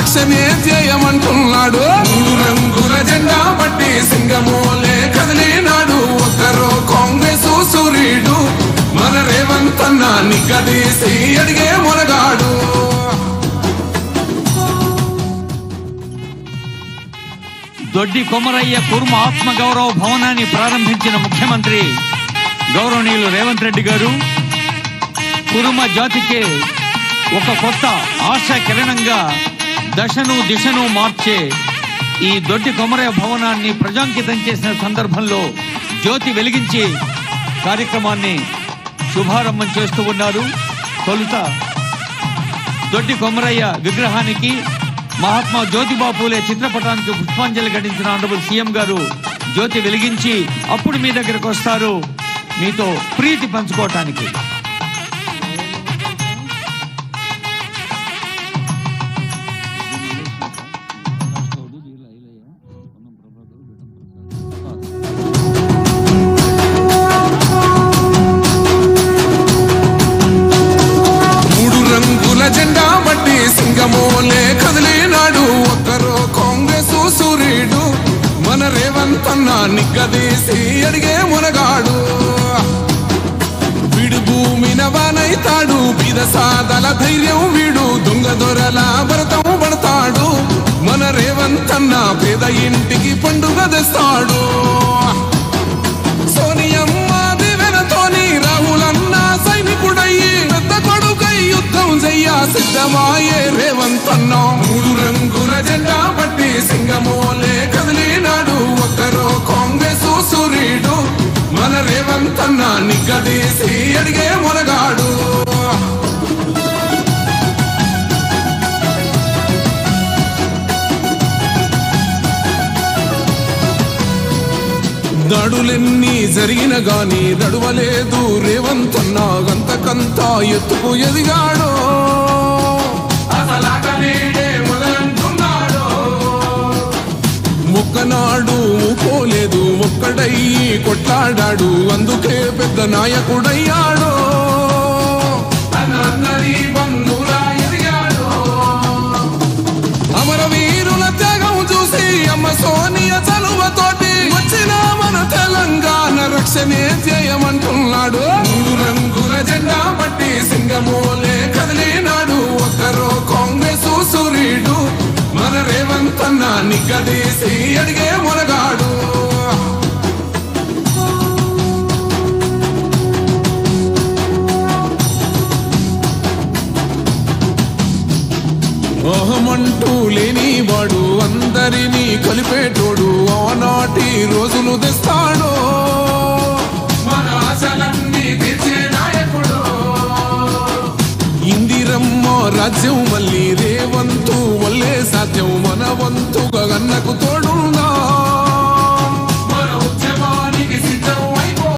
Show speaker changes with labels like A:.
A: రక్షణే చేయమంటున్నాడు. 3 రంగుల జెండా బట్టి సింగమోలే కదిలినాడు. ఒక్కరో కాంగ్రెస్ సూర్యుడు మన రేవంత్ అన్న నిగ్గదీసి అడిగే మొనగాడు.
B: దొడ్డి కొమరయ్య కుర్మ ఆత్మగౌరవ భవనాన్ని ప్రారంభించిన ముఖ్యమంత్రి గౌరవనీయులు రేవంత్ రెడ్డి గారు కురుమ జాతికే ఒక కొత్త ఆశా కిరణంగా దశను దిశను మార్చే ఈ దొడ్డి కొమరయ్య భవనాన్ని ప్రజాంకితం చేసిన సందర్భంలో జ్యోతి వెలిగించి కార్యక్రమాన్ని శుభారంభం చేస్తూ ఉన్నారు. తొలుత దొడ్డి కొమరయ్య విగ్రహానికి మహాత్మా జ్యోతిబా పూలే చిత్రపటానికి పుష్పాంజలి ఘటించిన ఆనరబుల్ సీఎం గారు జ్యోతి వెలిగించి అప్పుడు మీ దగ్గరకు వస్తారు మీతో ప్రీతి పంచుకోవటానికి.
A: జెండా బట్టి సింగమోలే కదిలినాడు. ఒక్కరో కాంగ్రెస్ సూర్యుడు మన రేవంత్ అన్న నిగ్గదీసి అడిగే మునగాడు. వీడు భూమిన వానైతాడు. బీద సాదల ధైర్యం వీడు. దొంగ దొరల భరతం పడతాడు. మన రేవంత్ అన్న పేద ఇంటికి పండుగ తెస్తాడు. సోనియమ్మ దివెనతోని రాహులన్న సైనికుడయ్యి పెద్ద కొడుకై యుద్ధం చెయ్య సిద్ధమాయే రేవంత్ అన్న. 3 రంగుల జెండా బట్టి సింగమోలే కదిలినాడు. ఒక్కరో కాంగ్రెస్ సూర్యుడు మన రేవంత్ అన్న నిగ్గదీసి అడిగే మొనగాడు. దాడులెన్ని జరిగిన గాని దడువలేదు రేవంత్ అన్న. గంతకంతా ఎత్తుకు ఎదిగాడు. ఒక్కనాడు పోలేదు ఒక్కడయ్యి కొట్లాడాడు. అందుకే పెద్ద నాయకుడయ్యాడు. అమరవీరుల త్యాగం చూసి అమ్మ సోనియ చలువతోటి వచ్చిన మన తెలంగాణ రక్షణే చేయమంటున్నాడు. 3 రంగుల జెండా బట్టి సింగమోలే కదిలినాడు. ఒక్కరో కాంగ్రెస్ సూర్యుడు మన రేవంత్ అన్న నిగ్గదీసి అడిగే మొనగాడు. మోహమంటూ లేనివాడు అందరినీ కలిపేటోడు. ఆనాటి రోజులు తెస్తాడు. మన ఆశలన్నీ తీర్చే నాయకుడు. ఇందిరమ్మ రాజ్యం మళ్ళీ రేవంతు